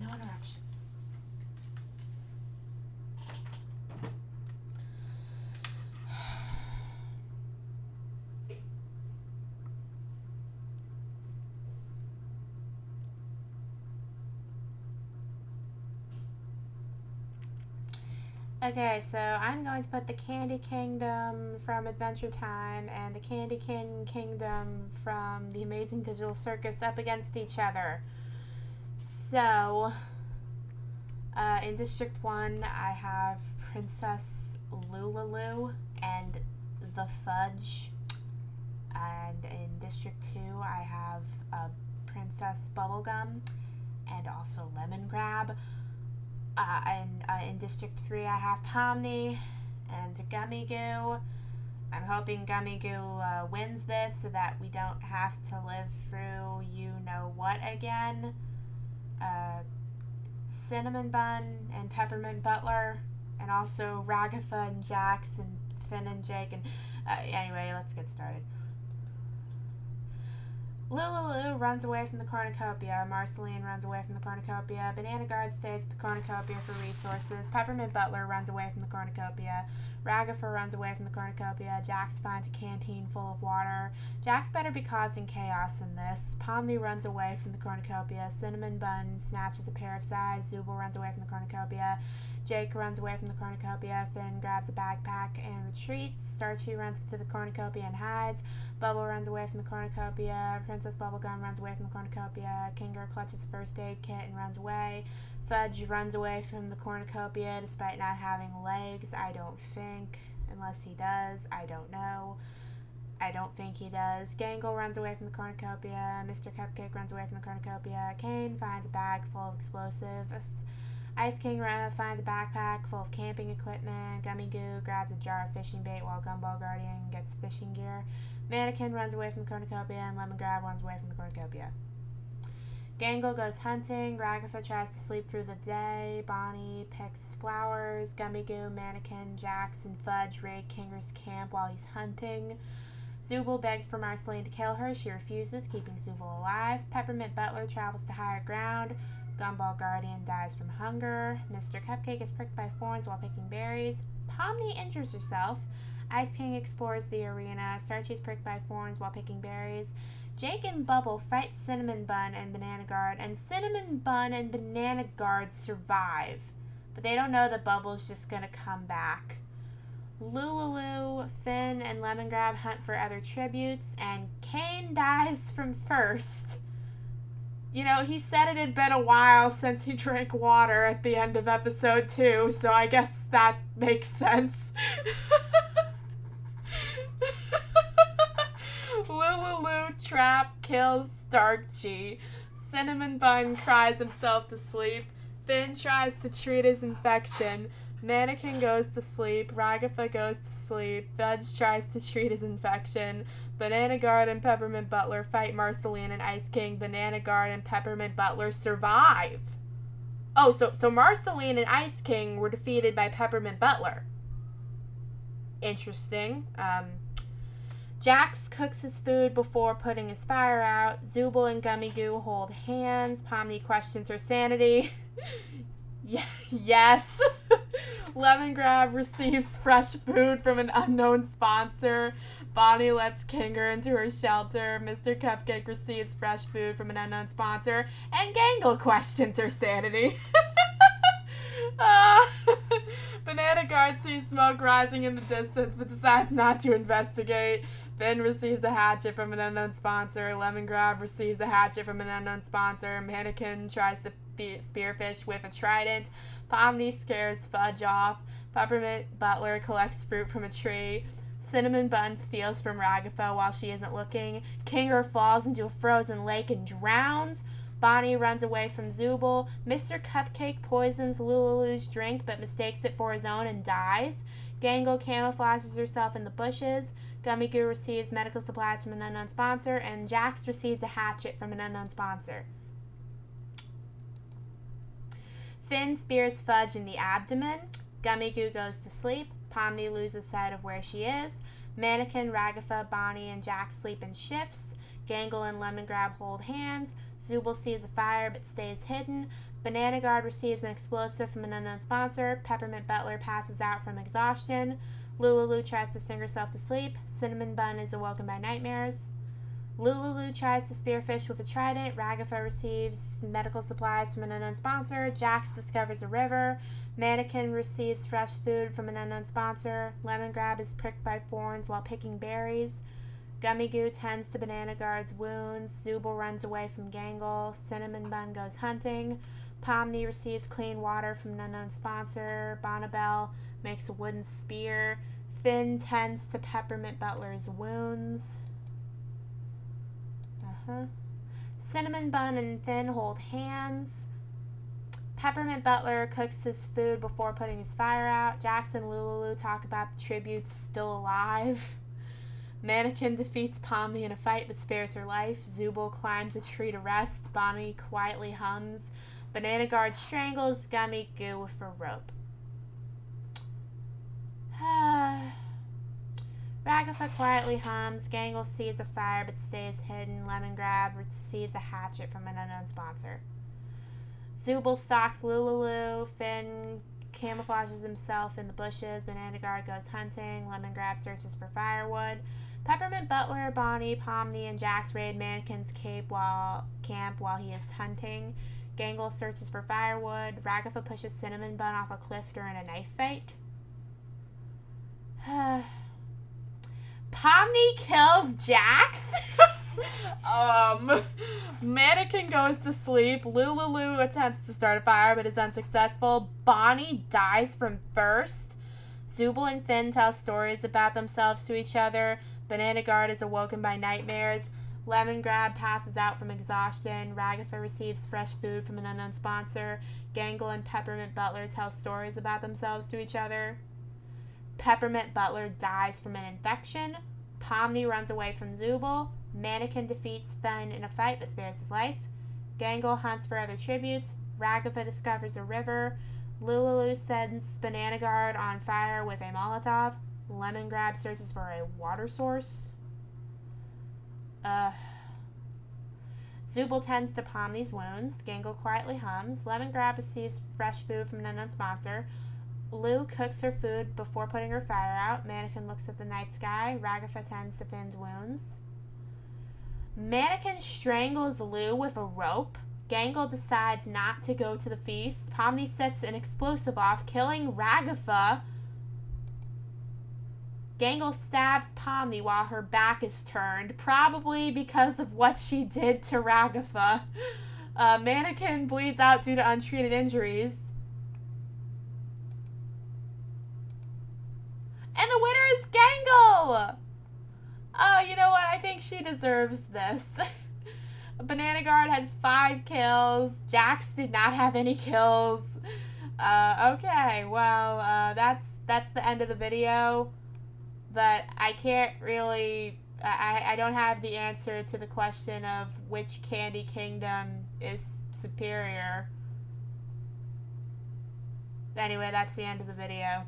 No interruptions. Okay, so I'm going to put the Candy Kingdom from Adventure Time and the Candy Kingdom from the Amazing Digital Circus up against each other. So, in District 1, I have Princess Loolilu and the Fudge. And in District 2, I have Princess Bubblegum and also Lemon Grab. In District 3, I have Pomni and Gummy Goo. I'm hoping Gummy Goo wins this so that we don't have to live through you-know-what again. Cinnamon Bun and Peppermint Butler, and also Ragatha and Jax and Finn and Jake. And anyway, let's get started. Loolilu runs away from the cornucopia. Marceline runs away from the cornucopia. Banana Guard stays at the cornucopia for resources. Peppermint Butler runs away from the cornucopia. Ragatha runs away from the cornucopia. Jax finds a canteen full of water. Jax better be causing chaos in this. Pomni runs away from the cornucopia. Cinnamon Bun snatches a pair of sides. Zubul runs away from the cornucopia. Jake runs away from the cornucopia. Finn grabs a backpack and retreats. Starchy runs into the cornucopia and hides. Bubble runs away from the cornucopia. Princess Bubblegum runs away from the cornucopia. Kinger clutches a first aid kit and runs away. Fudge runs away from the cornucopia despite not having legs, I don't think. Unless he does, I don't know. I don't think he does. Gangle runs away from the cornucopia. Mr. Cupcake runs away from the cornucopia. Kane finds a bag full of explosives. Ice King finds a backpack full of camping equipment. Gummy Goo grabs a jar of fishing bait while Gumball Guardian gets fishing gear. Mannequin runs away from the cornucopia and Lemon Grab runs away from the cornucopia. Gangle goes hunting. Ragatha tries to sleep through the day. Bonnie picks flowers. Gummy Goo, Mannequin, Jax, and Fudge raid Kinger's camp while he's hunting. Zooble begs for Marceline to kill her. She refuses, keeping Zooble alive. Peppermint Butler travels to higher ground. Gumball Guardian dies from hunger. Mr. Cupcake is pricked by thorns while picking berries. Pomni injures herself. Ice King explores the arena. Starchy's pricked by thorns while picking berries. Jake and Bubble fight Cinnamon Bun and Banana Guard, and Cinnamon Bun and Banana Guard survive. But they don't know that Bubble's just going to come back. Loolilu, Finn, and Lemon Grab hunt for other tributes, and Kane dies from thirst. You know, he said it had been a while since he drank water at the end of episode 2, so I guess that makes sense. Loolilu trap kills Starchy. Cinnamon Bun cries himself to sleep. Finn tries to treat his infection. Mannequin goes to sleep. Ragatha goes to sleep. Fudge tries to treat his infection. Banana Guard and Peppermint Butler fight Marceline and Ice King. Banana Guard and Peppermint Butler survive. Oh, so Marceline and Ice King were defeated by Peppermint Butler. Interesting. Jax cooks his food before putting his fire out. Zooble and Gummy Goo hold hands. Pomni questions her sanity. Yes. Lemon Grab receives fresh food from an unknown sponsor. Bonnie lets Kinger into her shelter. Mr. Cupcake receives fresh food from an unknown sponsor. And Gangle questions her sanity. Banana Guard sees smoke rising in the distance but decides not to investigate. Finn receives a hatchet from an unknown sponsor. Lemon Grab receives a hatchet from an unknown sponsor. Mannequin tries to spearfish with a trident. Pomni scares Fudge off. Peppermint Butler collects fruit from a tree. Cinnamon Bun steals from Ragatha while she isn't looking. Kinger falls into a frozen lake and drowns. Bonnie runs away from Zooble. Mr. Cupcake poisons Loolilu's drink but mistakes it for his own and dies. Gangle camouflages herself in the bushes. Gummy Goo receives medical supplies from an unknown sponsor. And Jax receives a hatchet from an unknown sponsor. Finn spears Fudge in the abdomen. Gummy Goo goes to sleep. Pomni loses sight of where she is. Mannequin, Ragatha, Bonnie, and Jax sleep in shifts. Gangle and Lemon Grab hold hands. Zooble sees a fire but stays hidden. Banana Guard receives an explosive from an unknown sponsor. Peppermint Butler passes out from exhaustion. Loolilu tries to sing herself to sleep. Cinnamon Bun is awoken by nightmares. Loolilu tries to spearfish with a trident. Ragatha receives medical supplies from an unknown sponsor. Jax discovers a river. Mannequin receives fresh food from an unknown sponsor. Lemon Grab is pricked by thorns while picking berries. Gummy Goo tends to Banana Guard's wounds. Zooble runs away from Gangle. Cinnamon Bun goes hunting. Pomni receives clean water from an unknown sponsor. Bonnabelle makes a wooden spear. Finn tends to Peppermint Butler's wounds. Cinnamon Bun and Finn hold hands. Peppermint Butler cooks his food before putting his fire out. Jax and Loolilu talk about the tributes still alive. Mannequin defeats Pomni in a fight but spares her life. Zooble climbs a tree to rest. Bonnie quietly hums. Banana Guard strangles Gummy Goo with a rope. Ragatha quietly hums. Gangle sees a fire but stays hidden. Lemon Grab receives a hatchet from an unknown sponsor. Zooble stalks Loolilu. Finn camouflages himself in the bushes. Banana Guard goes hunting. Lemon Grab searches for firewood. Peppermint Butler, Bonnie, Pomni, and Jax raid Mannequin's camp while he is hunting. Gangle searches for firewood. Ragatha pushes Cinnamon Bun off a cliff during a knife fight. Pomni kills Jax. Mannequin goes to sleep. Loolilu attempts to start a fire but is unsuccessful. Bonnie dies from thirst. Zooble and Finn tell stories about themselves to each other. Banana Guard is awoken by nightmares. Lemon Grab passes out from exhaustion. Ragatha receives fresh food from an unknown sponsor. Gangle and Peppermint Butler tell stories about themselves to each other. Peppermint Butler dies from an infection. Pomni runs away from Zooble. Mannequin defeats Fen in a fight but spares his life. Gangle hunts for other tributes. Ragatha discovers a river. Loolilu sends Banana Guard on fire with a Molotov. Lemon Grab searches for a water source. Zooble tends to Pomni's wounds. Gangle quietly hums. Lemon Grab receives fresh food from an unknown sponsor. Lou cooks her food before putting her fire out. Mannequin looks at the night sky. Ragatha tends to Finn's wounds. Mannequin strangles Lou with a rope. Gangle decides not to go to the feast. Pomni sets an explosive off, killing Ragatha. Gangle stabs Pomni while her back is turned, probably because of what she did to Ragatha. Mannequin bleeds out due to untreated injuries. And the winner is Gangle! Oh, you know what? I think she deserves this. Banana Guard had 5 kills. Jax did not have any kills. Okay, well, that's the end of the video. But I can't really... I don't have the answer to the question of which Candy Kingdom is superior. Anyway, that's the end of the video.